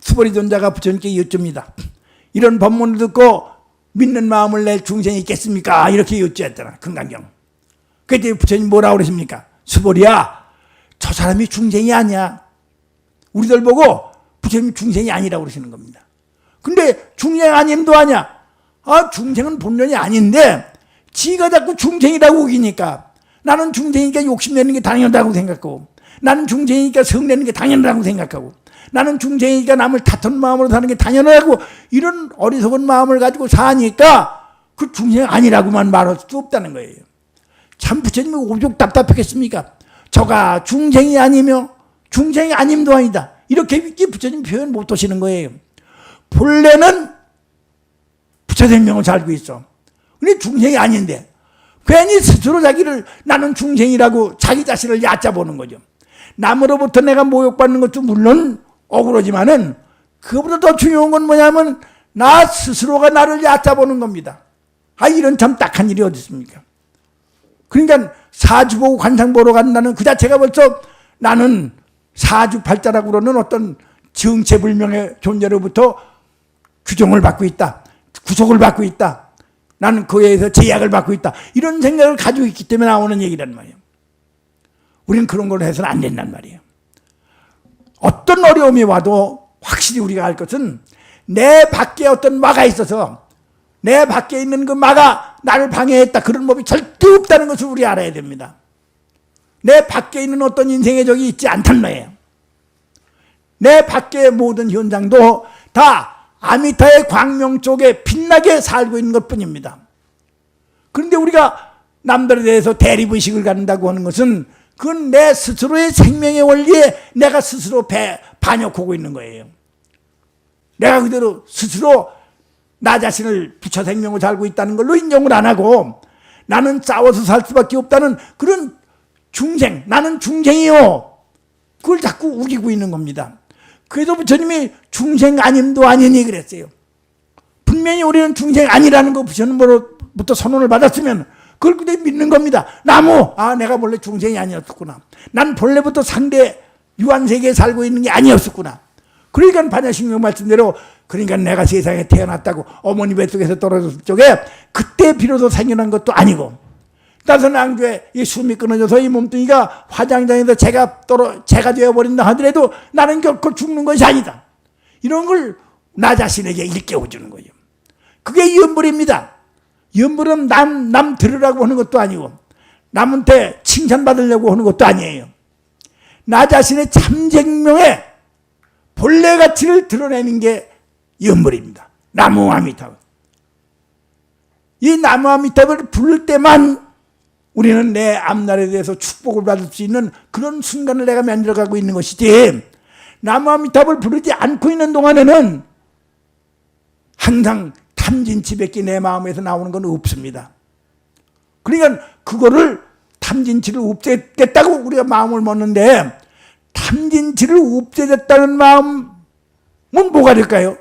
수보리존자가 부처님께 여쭙니다. 이런 법문을 듣고 믿는 마음을 낼 중생이 있겠습니까? 이렇게 여쭈었잖아, 금강경. 그때 부처님 뭐라고 그러십니까? 수보리야, 저 사람이 중생이 아니야. 우리들 보고 부처님 중생이 아니라고 그러시는 겁니다. 근데 중생 아님도 아니야. 중생은 본론이 아닌데 지가 자꾸 중생이라고 우기니까, 나는 중생이니까 욕심내는 게 당연하다고 생각하고, 나는 중생이니까 성내는 게 당연하다고 생각하고, 나는 중생이니까 남을 다투는 마음으로 사는 게 당연하고, 이런 어리석은 마음을 가지고 사니까 그 중생 아니라고만 말할 수 없다는 거예요. 참 부처님이 오죽 답답했겠습니까? 저가 중생이 아니며 중생이 아님도 아니다. 이렇게 부처님 표현 못 하시는 거예요. 본래는 부처생명을 살고 있어. 근데 중생이 아닌데 괜히 스스로 자기를 나는 중생이라고 자기 자신을 얕잡아보는 거죠. 남으로부터 내가 모욕받는 것도 물론 억울하지만은 그보다 더 중요한 건 뭐냐면 나 스스로가 나를 얕잡아보는 겁니다. 이런 참 딱한 일이 어디 있습니까? 그러니까 사주 보고 관상 보러 간다는 그 자체가 벌써 나는 사주팔자라고 그러는 어떤 정체불명의 존재로부터 규정을 받고 있다, 구속을 받고 있다, 나는 그에 의해서 제약을 받고 있다, 이런 생각을 가지고 있기 때문에 나오는 얘기란 말이에요. 우리는 그런 걸로 해서는 안 된단 말이에요. 어떤 어려움이 와도 확실히 우리가 알 것은 내 밖에 어떤 마가 있어서 내 밖에 있는 그 마가 나를 방해했다, 그런 법이 절대 없다는 것을 우리 알아야 됩니다. 내 밖에 있는 어떤 인생의 적이 있지 않단 말이에요. 내 밖의 모든 현장도 다 아미타의 광명 쪽에 빛나게 살고 있는 것뿐입니다. 그런데 우리가 남들에 대해서 대립의식을 갖는다고 하는 것은 그건 내 스스로의 생명의 원리에 내가 스스로 반역하고 있는 거예요. 내가 그대로 스스로 나 자신을 부처 생명을 살고 있다는 걸로 인정을 안 하고 나는 싸워서 살 수밖에 없다는 그런 중생, 나는 중생이요, 그걸 자꾸 우기고 있는 겁니다. 그래서 부처님이 중생 아님도 아니니 그랬어요. 분명히 우리는 중생 아니라는 거 부처님으로부터 선언을 받았으면 그걸 그대로 믿는 겁니다. 내가 본래 중생이 아니었구나. 난 본래부터 상대 유한세계에 살고 있는 게 아니었구나. 그러니까 반야신경 말씀대로, 그러니까 내가 세상에 태어났다고 어머니 뱃속에서 떨어졌을 적에 그때 비로소 생겨난 것도 아니고, 따라서 낭주에 이 숨이 끊어져서 이 몸뚱이가 화장장에서 재가 되어버린다 하더라도 나는 결코 죽는 것이 아니다. 이런 걸 나 자신에게 일깨워주는 거예요. 그게 염불입니다. 염불은 남 들으라고 하는 것도 아니고 남한테 칭찬받으려고 하는 것도 아니에요. 나 자신의 참생명의 본래 가치를 드러내는 게 염불입니다. 나무아미타불. 이 나무아미타불을 부를 때만 우리는 내 앞날에 대해서 축복을 받을 수 있는 그런 순간을 내가 만들어가고 있는 것이지, 나무아미타불을 부르지 않고 있는 동안에는 항상 탐진치밖에 내 마음에서 나오는 건 없습니다. 그러니까 그거를 탐진치를 없애겠다고 우리가 마음을 먹는데, 탐진치를 없애겠다는 마음은 뭐가 될까요?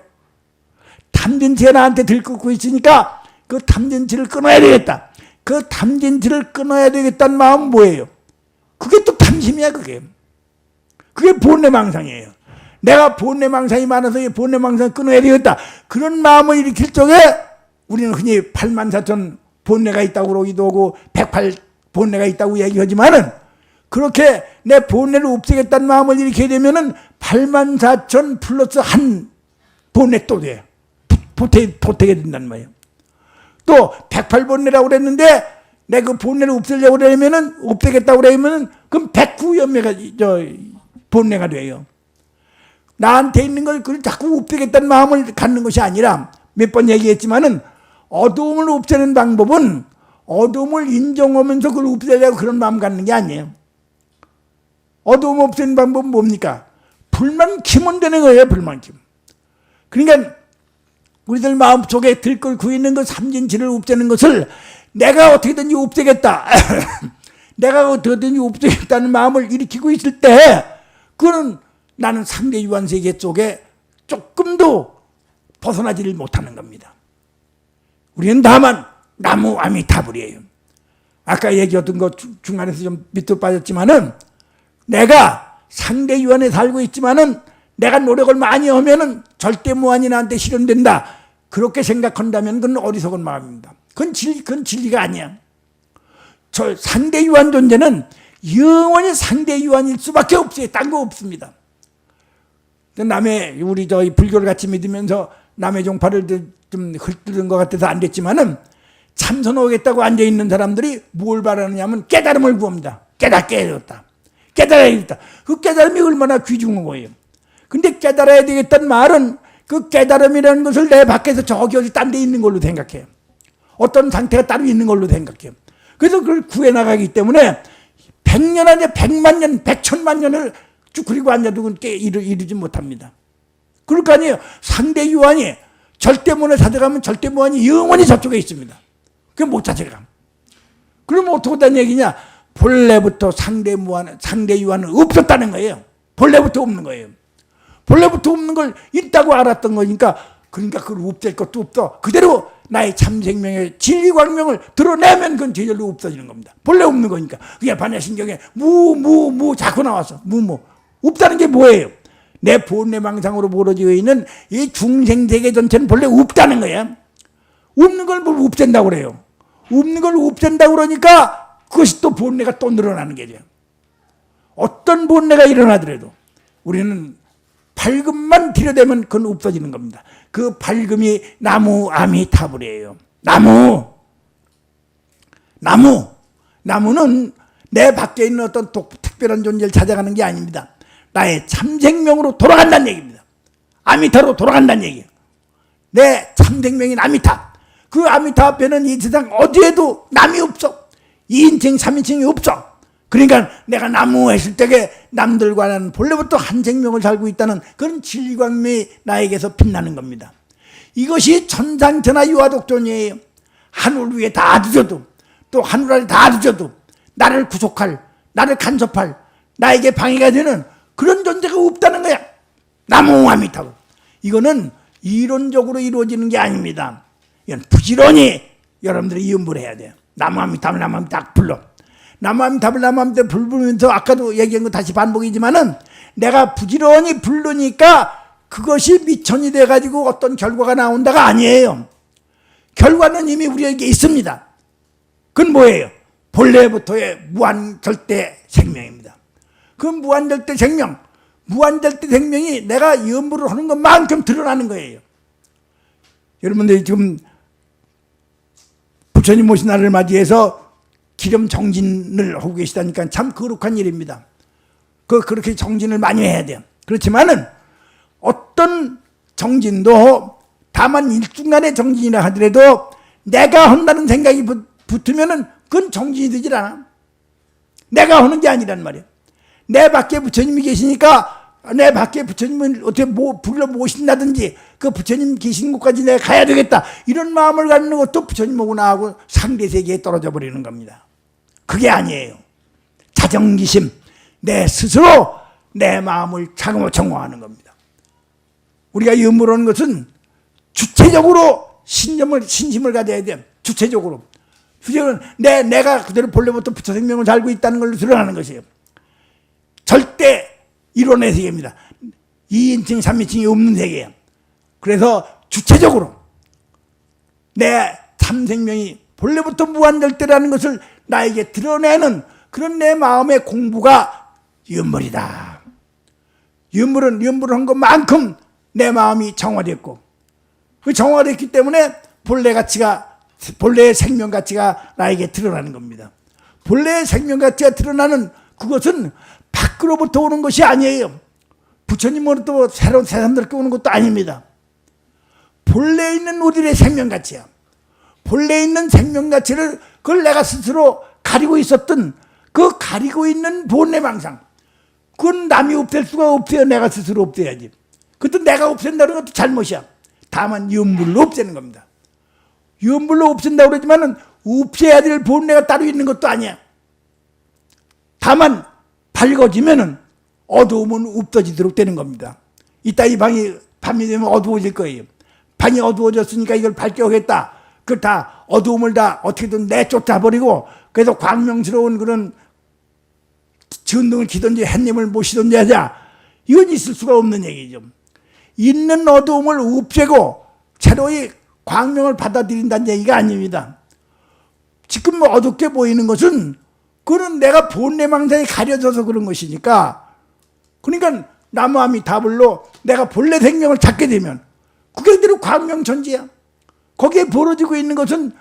탐진치가 나한테 들끓고 있으니까 그 탐진치를 끊어야 되겠다. 그 탐진치를 끊어야 되겠다는 마음은 뭐예요? 그게 또 탐심이야. 그게 본래망상이에요. 내가 본래망상이 많아서 이 본래망상 끊어야 되겠다, 그런 마음을 일으킬 적에 우리는 흔히 84,000 본래가 있다고 그러기도 하고 108 본래가 있다고 얘기하지만은, 그렇게 내 본래를 없애겠다는 마음을 일으키게 되면은 84,000 플러스 한 본래 또 돼요. 보태게 된단 말이에요. 또 108본래라고 그랬는데 내 그 본래를 없애려고 그러면은, 없애겠다고 그러면은 그럼 109연매가 본래가 돼요. 나한테 있는 걸 그걸 자꾸 없애겠다는 마음을 갖는 것이 아니라, 몇 번 얘기했지만은 어두움을 없애는 방법은 어두움을 인정하면서 그걸 없애려고 그런 마음 갖는 게 아니에요. 어두움 없애는 방법은 뭡니까? 불만 키면 되는 거예요. 불만 키면. 그러니까 우리들 마음속에 들끓고 있는 그 삼진치를 없애는 것을 내가 어떻게든지 없애겠다 내가 어떻게든지 없애겠다는 마음을 일으키고 있을 때, 그거는 나는 상대 유한세계 쪽에 조금도 벗어나지를 못하는 겁니다. 우리는 다만 나무 아미타불이에요. 아까 얘기했던 거 중간에서 좀 밑으로 빠졌지만은, 내가 상대 유한에 살고 있지만은 내가 노력을 많이 하면은 절대 무한이 나한테 실현된다, 그렇게 생각한다면 그건 어리석은 마음입니다. 그건 진리가 아니야. 저 상대 유한 존재는 영원히 상대 유한일 수밖에 없어요. 딴 거 없습니다. 남의, 우리 저희 불교를 같이 믿으면서 남의 종파를 좀 헐뜯은 것 같아서 안 됐지만은, 참선하겠다고 앉아있는 사람들이 뭘 바라느냐면 깨달음을 구합니다. 깨달았다. 깨달아야겠다. 그 깨달음이 얼마나 귀중한 거예요. 근데 깨달아야 되겠다는 말은 그 깨달음이라는 것을 내 밖에서 저기 어디 딴 데 있는 걸로 생각해요. 어떤 상태가 따로 있는 걸로 생각해요. 그래서 그걸 구해나가기 때문에 100년 안에 100만 년, 100천만 년을 쭉 그리고 앉아도 이루지 못합니다. 그럴 거 아니에요. 상대 유한이 절대문을 찾아가면 절대무한이 영원히 저쪽에 있습니다. 그게 못 찾아가. 그러면 어떻게 한다는 얘기냐? 본래부터 상대 유한은 없었다는 거예요. 본래부터 없는 거예요. 본래부터 없는 걸 있다고 알았던 거니까, 그러니까 그걸 없앨 것도 없어. 그대로 나의 참생명의 진리광명을 드러내면 그건 제절로 없어지는 겁니다. 본래 없는 거니까. 그게 반야신경에 자꾸 나와서 없다는 게 뭐예요? 내 본래망상으로 벌어지고 있는 이 중생세계 전체는 본래 없다는 거야. 없는 걸 뭘 없앤다고 그래요. 없는 걸 없앤다고 그러니까 그것이 또 본래가 또 늘어나는 게죠. 어떤 본래가 일어나더라도 우리는 밝음만 들여대면 그건 없어지는 겁니다. 그 밝음이 나무 아미타불이에요. 나무는 내 밖에 있는 어떤 특별한 존재를 찾아가는 게 아닙니다. 나의 참생명으로 돌아간다는 얘기입니다. 아미타로 돌아간다는 얘기예요. 내 참생명인 아미타. 그 아미타 앞에는 이 세상 어디에도 남이 없어. 2인칭 3인칭이 없어. 그러니까 내가 나무 했을 때에 남들과는 본래부터 한 생명을 살고 있다는 그런 진리광명이 나에게서 빛나는 겁니다. 이것이 천상천하 유화독존이에요. 하늘 위에 다 뒤져도, 또 하늘 아래 다 뒤져도 나를 구속할, 나를 간섭할, 나에게 방해가 되는 그런 존재가 없다는 거야. 나무 아미타불. 이거는 이론적으로 이루어지는 게 아닙니다. 이건 부지런히 여러분들이 연구를 해야 돼요. 나무 아미타불 딱 불러. 나무 아미타불 부르면서 아까도 얘기한 거 다시 반복이지만은, 내가 부지런히 부르니까 그것이 미천이 돼가지고 어떤 결과가 나온다가 아니에요. 결과는 이미 우리에게 있습니다. 그건 뭐예요? 본래부터의 무한절대 생명입니다. 그 무한절대 생명이 내가 연구를 하는 것만큼 드러나는 거예요. 여러분들이 지금 부처님 오신 날을 맞이해서 기념 정진을 하고 계시다니까 참 거룩한 일입니다. 그렇게 정진을 많이 해야 돼요. 그렇지만은 어떤 정진도 다만 일중간의 정진이라 하더라도 내가 한다는 생각이 붙으면은 그건 정진이 되질 않아. 내가 하는 게 아니란 말이야. 내 밖에 부처님이 계시니까 내 밖에 부처님을 어떻게 불러 모신다든지 그 부처님 계신 곳까지 내가 가야 되겠다, 이런 마음을 갖는 것도 부처님하고 나하고 상대세계에 떨어져 버리는 겁니다. 그게 아니에요. 자정기심, 내 스스로 내 마음을 정화하는 겁니다. 우리가 염불하는 것은 주체적으로 신심을 가져야 돼요. 주체적으로. 내가 그대로 본래부터 부처 생명을 살고 있다는 걸 드러나는 것이에요. 절대 이론의 세계입니다. 2인칭, 3인칭이 없는 세계예요. 그래서 주체적으로 내 참생명이 본래부터 무한절대라는 것을 나에게 드러내는 그런 내 마음의 공부가 염불이다. 염불한 것만큼 내 마음이 정화됐고, 그 정화됐기 때문에 본래의 생명 가치가 나에게 드러나는 겁니다. 본래의 생명 가치가 드러나는 그것은 밖으로부터 오는 것이 아니에요. 부처님으로부터 새로운 세상들께 오는 것도 아닙니다. 본래 있는 우리의 생명 가치야. 본래 있는 생명 가치를 그걸 내가 스스로 가리고 있었던 그 가리고 있는 본래망상, 그건 남이 없앨 수가 없어요. 내가 스스로 없애야지. 그것도 내가 없앤다는 것도 잘못이야. 다만 염불로 없애는 겁니다. 염불로 없앤다고 그러지만은 없애야 될 본래가 따로 있는 것도 아니야. 다만 밝아지면은 어두움은 없어지도록 되는 겁니다. 이따 이 방이 밤이 되면 어두워질 거예요. 방이 어두워졌으니까 이걸 밝혀야겠다. 그 다 어두움을 다 어떻게든 내쫓아버리고, 그래서 광명스러운 그런 전등을 켜든지 햇님을 모시든지 하자. 이건 있을 수가 없는 얘기죠. 있는 어두움을 없애고 새로이 광명을 받아들인다는 얘기가 아닙니다. 지금 어둡게 보이는 것은 그건 내가 본래망상에 가려져서 그런 것이니까, 그러니까 나무아미타불로 내가 본래 생명을 찾게 되면 그게 그대로 광명천지야. 거기에 벌어지고 있는 것은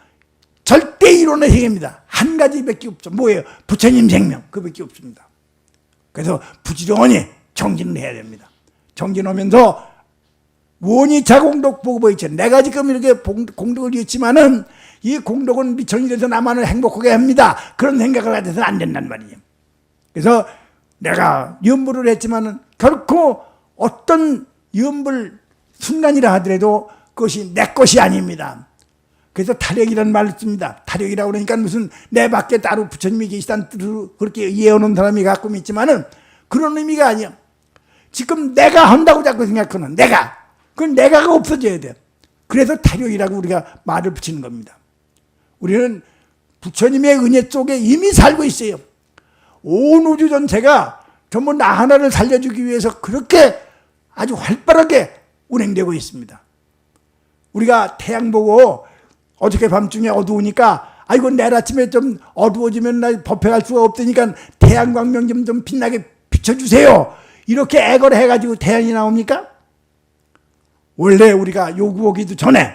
절대 이론의 세계입니다. 한 가지밖에 없죠. 뭐예요? 부처님 생명, 그밖에 없습니다. 그래서 부지런히 정진을 해야 됩니다. 정진하면서 원이차 공덕 보고 보이죠. 내가 지금 이렇게 공덕을 잃지만은 이 공덕은 미천이 돼서 나만을 행복하게 합니다. 그런 생각을 가져서는 안 된단 말이에요. 그래서 내가 염불을 했지만은 결코 어떤 염불 순간이라 하더라도 그것이 내 것이 아닙니다. 그래서 타력이라는 말을 씁니다. 타력이라고 그러니까 무슨 내 밖에 따로 부처님이 계시다는 뜻으로 그렇게 이해하는 사람이 가끔 있지만은 그런 의미가 아니야. 지금 내가 한다고 자꾸 생각하는 그건 내가가 없어져야 돼. 그래서 타력이라고 우리가 말을 붙이는 겁니다. 우리는 부처님의 은혜 속에 이미 살고 있어요. 온 우주 전체가 전부 나 하나를 살려주기 위해서 그렇게 아주 활발하게 운행되고 있습니다. 우리가 태양 보고 어저께 밤중에 어두우니까 아이고 내일 아침에 좀 어두워지면 나 법회갈 수가 없으니까 태양 광명 좀 빛나게 비춰주세요. 이렇게 애걸 해가지고 태양이 나옵니까? 원래 우리가 요구하기도 전에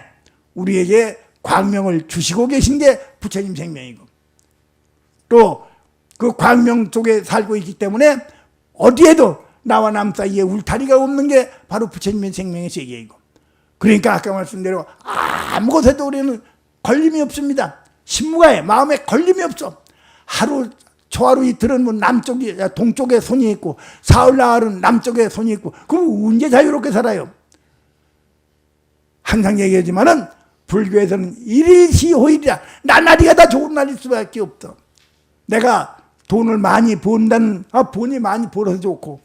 우리에게 광명을 주시고 계신 게 부처님 생명이고, 또 그 광명 속에 살고 있기 때문에 어디에도 나와 남 사이에 울타리가 없는 게 바로 부처님의 생명의 세계이고, 그러니까 아까 말씀대로 아무것에도 우리는 걸림이 없습니다. 신무가에 마음에 걸림이 없어. 초하루 이틀은 뭐 동쪽에 손이 있고 사흘 나흘은 남쪽에 손이 있고, 그럼 언제 자유롭게 살아요? 항상 얘기하지만은 불교에서는 일일시호일이라, 나날이가 다 좋은 날일 수밖에 없어. 내가 돈을 많이 번다는, 돈이 많이 벌어서 좋고,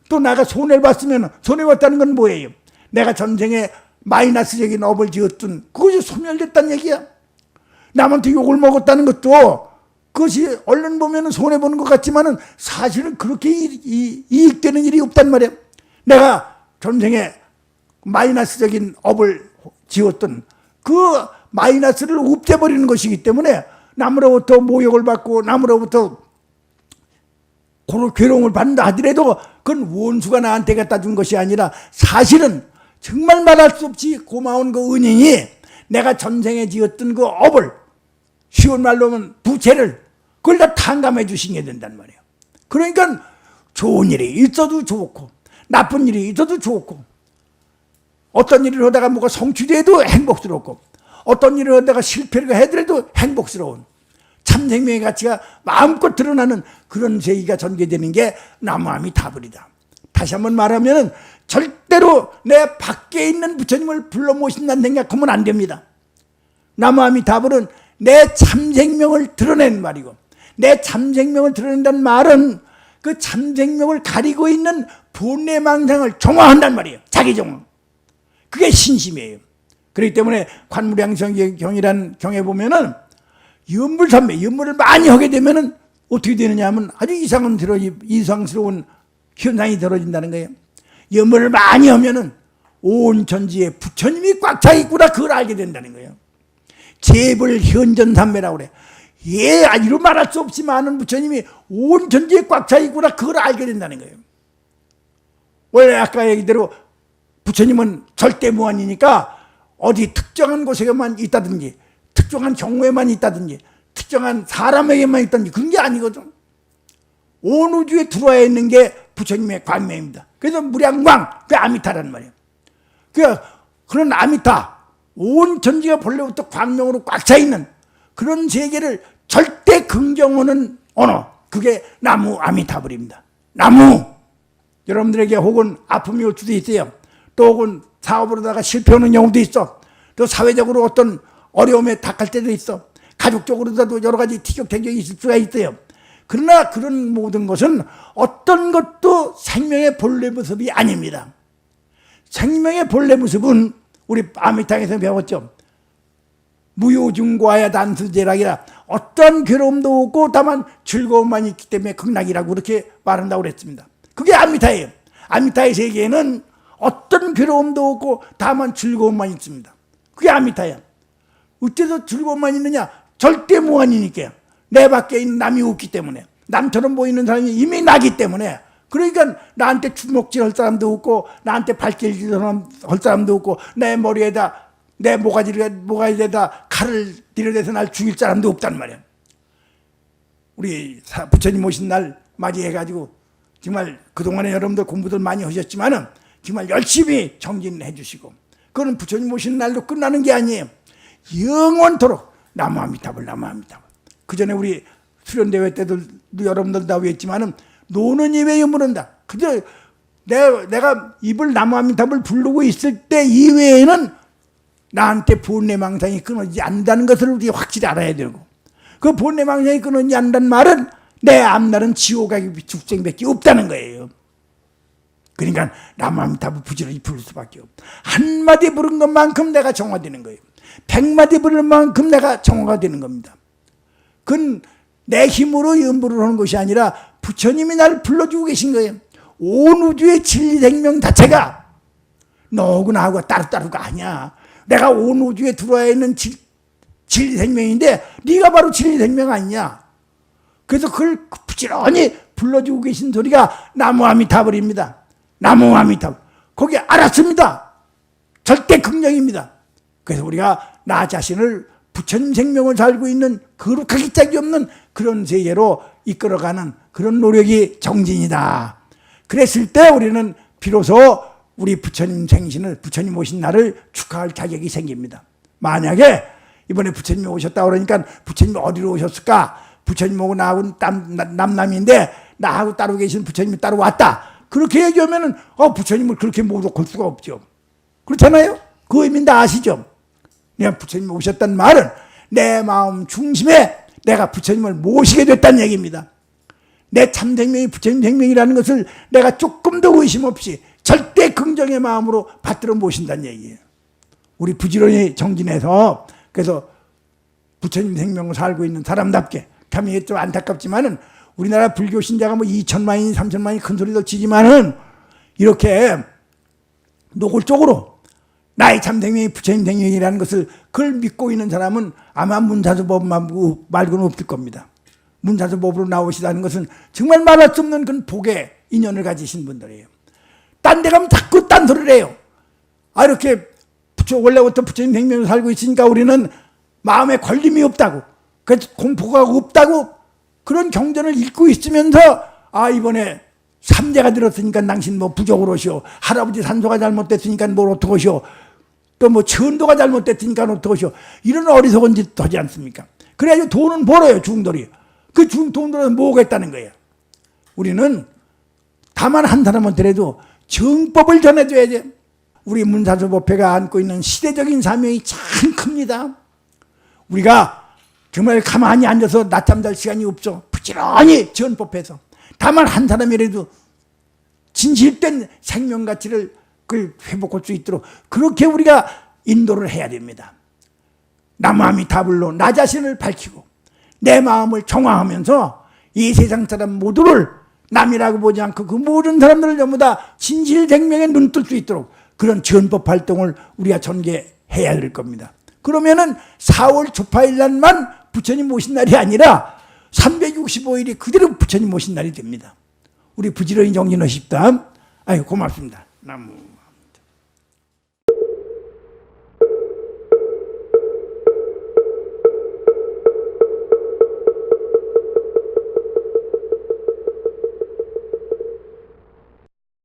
또 내가 손해를 봤으면, 손해봤다는 건 뭐예요? 내가 전생에 마이너스적인 업을 지었던 그것이 소멸됐다는 얘기야. 남한테 욕을 먹었다는 것도 그것이 얼른 보면 손해보는 것 같지만은 사실은 그렇게 이익되는 일이 없단 말이야. 내가 전생에 마이너스적인 업을 지었던 그 마이너스를 없애버리는 것이기 때문에 남으로부터 모욕을 받고 남으로부터 괴로움을 받는다 하더라도 그건 원수가 나한테 갖다 준 것이 아니라 사실은 정말 말할 수 없이 고마운 그 은인이 내가 전생에 지었던 그 업을, 쉬운 말로 하면 부채를, 그걸 다 탕감해 주신 게 된단 말이에요. 그러니까 좋은 일이 있어도 좋고 나쁜 일이 있어도 좋고, 어떤 일을 하다가 뭐가 성취돼도 행복스럽고, 어떤 일을 하다가 실패를 해더라도 행복스러운 참생명의 가치가 마음껏 드러나는 그런 세계가 전개되는 게 나무아미타불이다. 다시 한번 말하면 절대로 내 밖에 있는 부처님을 불러 모신다는 생각하면 안 됩니다. 나무아미타불은 내 참생명을 드러낸 말이고, 내 참생명을 드러낸다는 말은 그 참생명을 가리고 있는 본래망상을 정화한단 말이에요. 자기 정화. 그게 신심이에요. 그렇기 때문에 관무량성경이라는 경에 보면은 연불삼매, 연물을 많이 하게 되면은 어떻게 되느냐 하면 아주 이상스러운 현상이 벌어진다는 거예요. 연물을 많이 하면은 온 천지에 부처님이 꽉 차 있구나, 그걸 알게 된다는 거예요. 재불 현전삼매라고 그래. 이루 말할 수 없이 많은 부처님이 온 천지에 꽉 차 있구나, 그걸 알게 된다는 거예요. 원래 아까 얘기대로 부처님은 절대 무한이니까 어디 특정한 곳에만 있다든지, 특정한 경우에만 있다든지, 특정한 사람에게만 있다든지 그런 게 아니거든. 온 우주에 들어와 있는 게 부처님의 광명입니다. 그래서 무량광, 그 아미타라는 말이에요. 그런 아미타, 온 천지가 본래부터 광명으로 꽉 차 있는 그런 세계를 절대 긍정하는 언어, 그게 나무 아미타불입니다. 나무. 여러분들에게 혹은 아픔이 올 수도 있어요. 또 혹은 사업으로다가 실패하는 경우도 있어. 또 사회적으로 어떤 어려움에 닥할 때도 있어. 가족적으로도 여러 가지 티격태격이 있을 수가 있어요. 그러나 그런 모든 것은 어떤 것도 생명의 본래 모습이 아닙니다. 생명의 본래 모습은 우리 아미타에서 배웠죠. 무효중과야 단수제락이라, 어떤 괴로움도 없고 다만 즐거움만 있기 때문에 극락이라고 그렇게 말한다고 그랬습니다. 그게 아미타예요. 아미타의 세계에는 어떤 괴로움도 없고 다만 즐거움만 있습니다. 그게 아미타야. 어째서 즐거움만 있느냐? 절대 무한이니까요. 내 밖에 있는 남이 없기 때문에, 남처럼 보이는 사람이 이미 나기 때문에, 그러니까 나한테 주먹질 할 사람도 없고, 나한테 발길질 할 사람도 없고, 내 머리에다, 내 모가지에다 칼을 들여대서 날 죽일 사람도 없단 말이야. 우리 부처님 오신 날 맞이해가지고 정말 그동안에 여러분들 공부들 많이 하셨지만은 정말 열심히 정진해 주시고, 그거는 부처님 오신 날로 끝나는 게 아니에요. 영원토록 나무아미타불, 나무아미타불. 그 전에 우리 수련대회 때도 여러분들 다 외웠지만은 노는 입에 여무른다. 그저 내가 입을 나무아미타불 부르고 있을 때 이외에는 나한테 본래망상이 끊어지지 않는다는 것을 우리 확실히 알아야 되고, 그 본래망상이 끊어지지 않는다는 말은 내 앞날은 지옥 가기 죽생밖에 없다는 거예요. 그러니까 나무아미타불 부지런히 부를 수밖에 없고, 한마디 부른 것만큼 내가 정화되는 거예요. 100마디 부를 만큼 내가 정화가 되는 겁니다. 그건 내 힘으로 연부를 하는 것이 아니라 부처님이 나를 불러주고 계신 거예요. 온 우주의 진리생명 자체가 너하고 나하고 따로따로가 아니야. 내가 온 우주에 들어와 있는 진리생명인데 네가 바로 진리생명 아니냐. 그래서 그걸 부지런히 불러주고 계신 소리가 나무아미타불입니다. 나무아미타불. 거기 알았습니다. 절대 긍정입니다. 그래서 우리가 나 자신을 부처님 생명을 살고 있는 거룩하기 짝이 없는 그런 세계로 이끌어가는 그런 노력이 정진이다. 그랬을 때 우리는 비로소 우리 부처님 생신을, 부처님 오신 날을 축하할 자격이 생깁니다. 만약에 이번에 부처님이 오셨다 그러니까 부처님이 어디로 오셨을까? 부처님하고 나하고 남남인데 나하고 따로 계신 부처님이 따로 왔다. 그렇게 얘기하면은 부처님을 그렇게 모독할 수가 없죠. 그렇잖아요? 그 의미는 다 아시죠? 내가 부처님이 오셨다는 말은 내 마음 중심에 내가 부처님을 모시게 됐다는 얘기입니다. 내 참생명이 부처님 생명이라는 것을 내가 조금도 의심 없이 절대 긍정의 마음으로 받들어 모신다는 얘기예요. 우리 부지런히 정진해서, 그래서 부처님 생명을 살고 있는 사람답게, 참 이게 좀 안타깝지만은 우리나라 불교 신자가 뭐 2천만이 3천만이 큰 소리도 치지만은 이렇게 노골적으로 나의 참생명이 부처님 생명이라는 것을 그걸 믿고 있는 사람은 아마 문사수법 말고는 없을 겁니다. 문사수법으로 나오시다는 것은 정말 말할 수 없는 그런 복의 인연을 가지신 분들이에요. 딴 데 가면 자꾸 딴 소리를 해요. 이렇게 원래부터 부처님 생명을 살고 있으니까 우리는 마음에 걸림이 없다고, 그래서 공포가 없다고 그런 경전을 읽고 있으면서 이번에 삼재가 들었으니까 당신 뭐 부적으로 오시오, 할아버지 산소가 잘못됐으니까 뭘 어떡하시오, 또 뭐 천도가 잘못됐으니까 어떡하시오, 이런 어리석은 짓 하지 않습니까? 그래가지고 돈은 벌어요, 중돌이. 그 돈 벌어서 뭐가 있다는 거예요. 우리는 다만 한 사람한테라도 정법을 전해줘야지. 우리 문사수법회가 안고 있는 시대적인 사명이 참 큽니다. 우리가 정말 가만히 앉아서 낮잠 잘 시간이 없죠. 부지런히 전법해서 다만 한 사람이라도 진실된 생명 가치를 그걸 회복할 수 있도록 그렇게 우리가 인도를 해야 됩니다. 나무아미타불로 나 자신을 밝히고 내 마음을 정화하면서 이 세상 사람 모두를 남이라고 보지 않고 그 모든 사람들을 전부 다 진실생명에 눈뜰 수 있도록 그런 전법 활동을 우리가 전개해야 될 겁니다. 그러면은 4월 초파일 날만 부처님 모신 날이 아니라 365일이 그대로 부처님 모신 날이 됩니다. 우리 부지런히 정진하십시다. 아유, 고맙습니다. 나무.